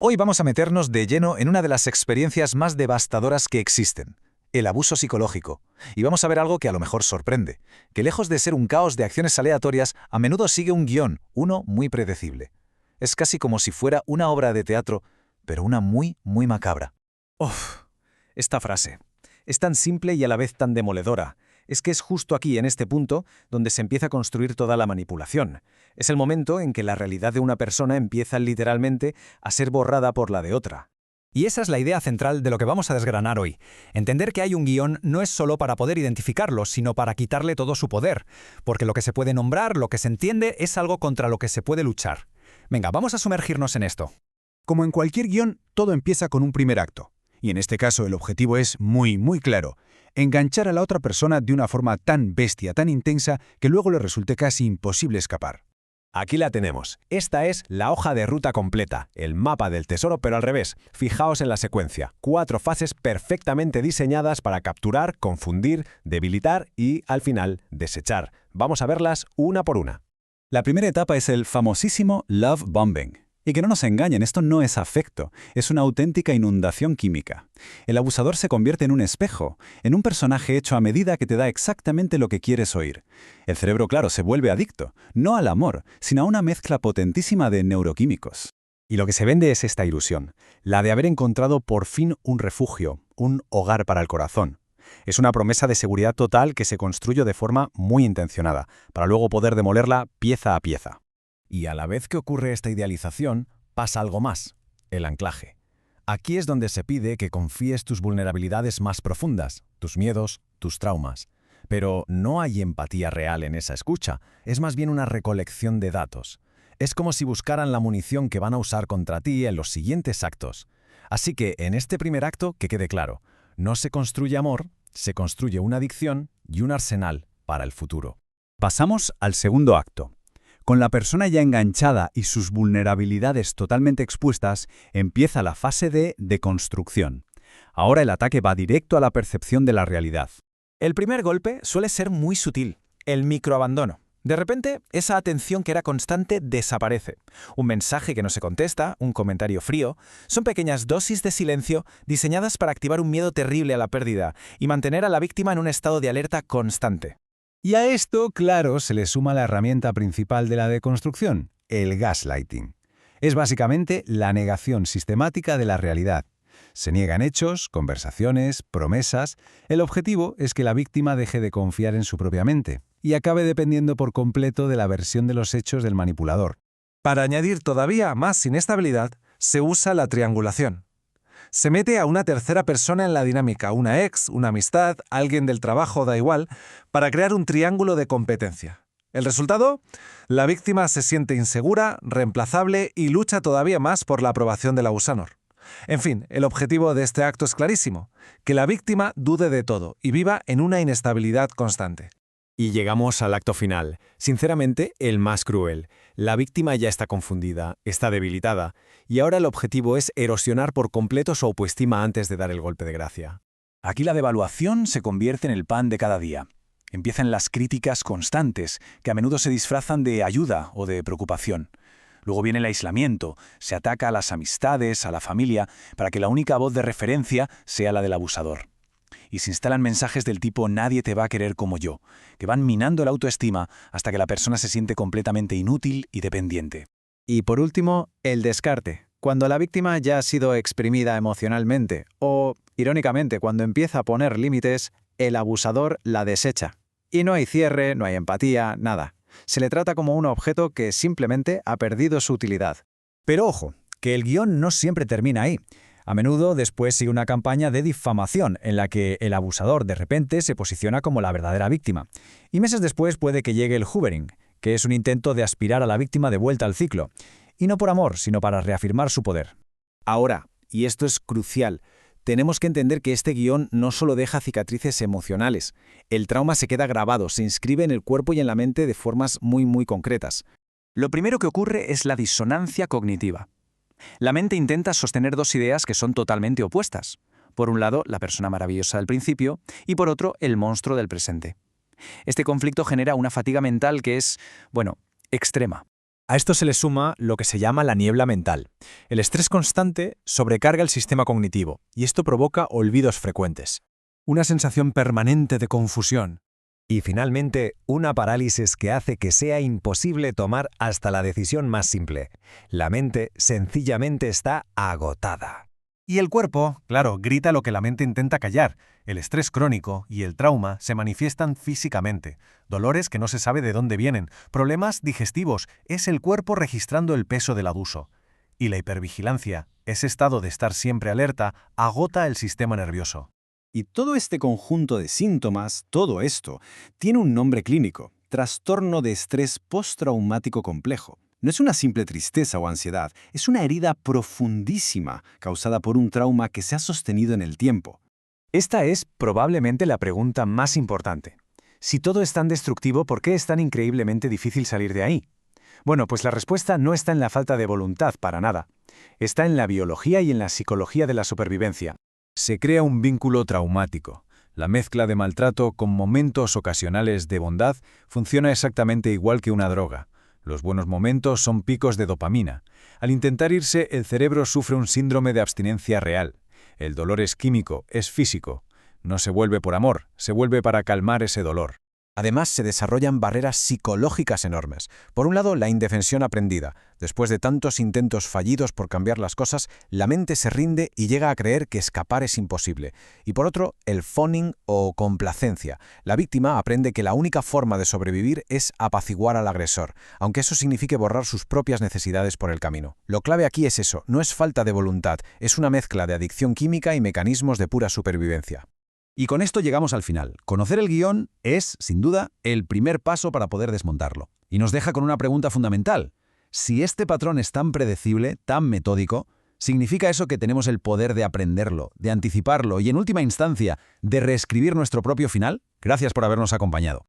Hoy vamos a meternos de lleno en una de las experiencias más devastadoras que existen, el abuso psicológico. Y vamos a ver algo que a lo mejor sorprende, que lejos de ser un caos de acciones aleatorias, a menudo sigue un guión, uno muy predecible. Es casi como si fuera una obra de teatro, pero una muy macabra. Uf, esta frase. Es tan simple y a la vez tan demoledora. Es que es justo aquí, en este punto, donde se empieza a construir toda la manipulación. Es el momento en que la realidad de una persona empieza literalmente a ser borrada por la de otra. Y esa es la idea central de lo que vamos a desgranar hoy. Entender que hay un guión no es solo para poder identificarlo, sino para quitarle todo su poder. Porque lo que se puede nombrar, lo que se entiende, es algo contra lo que se puede luchar. Venga, vamos a sumergirnos en esto. Como en cualquier guión, todo empieza con un primer acto. Y en este caso el objetivo es muy claro: enganchar a la otra persona de una forma tan bestia, tan intensa, que luego le resulte casi imposible escapar. Aquí la tenemos. Esta es la hoja de ruta completa, el mapa del tesoro, pero al revés. Fijaos en la secuencia. 4 fases perfectamente diseñadas para capturar, confundir, debilitar y, al final, desechar. Vamos a verlas una por una. La primera etapa es el famosísimo love bombing. Y que no nos engañen, esto no es afecto, es una auténtica inundación química. El abusador se convierte en un espejo, en un personaje hecho a medida que te da exactamente lo que quieres oír. El cerebro, claro, se vuelve adicto, no al amor, sino a una mezcla potentísima de neuroquímicos. Y lo que se vende es esta ilusión, la de haber encontrado por fin un refugio, un hogar para el corazón. Es una promesa de seguridad total que se construye de forma muy intencionada, para luego poder demolerla pieza a pieza. Y a la vez que ocurre esta idealización, pasa algo más, el anclaje. Aquí es donde se pide que confíes tus vulnerabilidades más profundas, tus miedos, tus traumas. Pero no hay empatía real en esa escucha, es más bien una recolección de datos. Es como si buscaran la munición que van a usar contra ti en los siguientes actos. Así que en este primer acto, que quede claro, no se construye amor, se construye una adicción y un arsenal para el futuro. Pasamos al segundo acto. Con la persona ya enganchada y sus vulnerabilidades totalmente expuestas, empieza la fase de deconstrucción. Ahora el ataque va directo a la percepción de la realidad. El primer golpe suele ser muy sutil, el microabandono. De repente, esa atención que era constante desaparece. Un mensaje que no se contesta, un comentario frío, son pequeñas dosis de silencio diseñadas para activar un miedo terrible a la pérdida y mantener a la víctima en un estado de alerta constante. Y a esto, claro, se le suma la herramienta principal de la deconstrucción, el gaslighting. Es básicamente la negación sistemática de la realidad. Se niegan hechos, conversaciones, promesas. El objetivo es que la víctima deje de confiar en su propia mente y acabe dependiendo por completo de la versión de los hechos del manipulador. Para añadir todavía más inestabilidad, se usa la triangulación. Se mete a una tercera persona en la dinámica, una ex, una amistad, alguien del trabajo, da igual, para crear un triángulo de competencia. ¿El resultado? La víctima se siente insegura, reemplazable y lucha todavía más por la aprobación del abusador. En fin, el objetivo de este acto es clarísimo: que la víctima dude de todo y viva en una inestabilidad constante. Y llegamos al acto final, sinceramente el más cruel. La víctima ya está confundida, está debilitada, y ahora el objetivo es erosionar por completo su autoestima antes de dar el golpe de gracia. Aquí la devaluación se convierte en el pan de cada día. Empiezan las críticas constantes, que a menudo se disfrazan de ayuda o de preocupación. Luego viene el aislamiento, se ataca a las amistades, a la familia, para que la única voz de referencia sea la del abusador. Y se instalan mensajes del tipo «nadie te va a querer como yo», que van minando la autoestima hasta que la persona se siente completamente inútil y dependiente. Y por último, el descarte. Cuando la víctima ya ha sido exprimida emocionalmente o, irónicamente, cuando empieza a poner límites, el abusador la desecha. Y no hay cierre, no hay empatía, nada. Se le trata como un objeto que simplemente ha perdido su utilidad. Pero ojo, que el guión no siempre termina ahí. A menudo después sigue una campaña de difamación en la que el abusador de repente se posiciona como la verdadera víctima. Y meses después puede que llegue el hoovering, que es un intento de aspirar a la víctima de vuelta al ciclo. Y no por amor, sino para reafirmar su poder. Ahora, y esto es crucial, tenemos que entender que este guión no solo deja cicatrices emocionales. El trauma se queda grabado, se inscribe en el cuerpo y en la mente de formas muy concretas. Lo primero que ocurre es la disonancia cognitiva. La mente intenta sostener dos ideas que son totalmente opuestas. Por un lado, la persona maravillosa del principio, y por otro, el monstruo del presente. Este conflicto genera una fatiga mental que es, extrema. A esto se le suma lo que se llama la niebla mental. El estrés constante sobrecarga el sistema cognitivo y esto provoca olvidos frecuentes. Una sensación permanente de confusión. Y finalmente, una parálisis que hace que sea imposible tomar hasta la decisión más simple. La mente sencillamente está agotada. Y el cuerpo, claro, grita lo que la mente intenta callar. El estrés crónico y el trauma se manifiestan físicamente. Dolores que no se sabe de dónde vienen, problemas digestivos, es el cuerpo registrando el peso del abuso. Y la hipervigilancia, ese estado de estar siempre alerta, agota el sistema nervioso. Y todo este conjunto de síntomas, todo esto, tiene un nombre clínico: trastorno de estrés postraumático complejo. No es una simple tristeza o ansiedad, es una herida profundísima causada por un trauma que se ha sostenido en el tiempo. Esta es probablemente la pregunta más importante. Si todo es tan destructivo, ¿por qué es tan increíblemente difícil salir de ahí? Bueno, pues la respuesta no está en la falta de voluntad, para nada. Está en la biología y en la psicología de la supervivencia. Se crea un vínculo traumático. La mezcla de maltrato con momentos ocasionales de bondad funciona exactamente igual que una droga. Los buenos momentos son picos de dopamina. Al intentar irse, el cerebro sufre un síndrome de abstinencia real. El dolor es químico, es físico. No se vuelve por amor, se vuelve para calmar ese dolor. Además, se desarrollan barreras psicológicas enormes. Por un lado, la indefensión aprendida. Después de tantos intentos fallidos por cambiar las cosas, la mente se rinde y llega a creer que escapar es imposible. Y por otro, el phoning o complacencia. La víctima aprende que la única forma de sobrevivir es apaciguar al agresor, aunque eso signifique borrar sus propias necesidades por el camino. Lo clave aquí es eso, no es falta de voluntad, es una mezcla de adicción química y mecanismos de pura supervivencia. Y con esto llegamos al final. Conocer el guión es, sin duda, el primer paso para poder desmontarlo. Y nos deja con una pregunta fundamental. Si este patrón es tan predecible, tan metódico, ¿significa eso que tenemos el poder de aprenderlo, de anticiparlo y, en última instancia, de reescribir nuestro propio final? Gracias por habernos acompañado.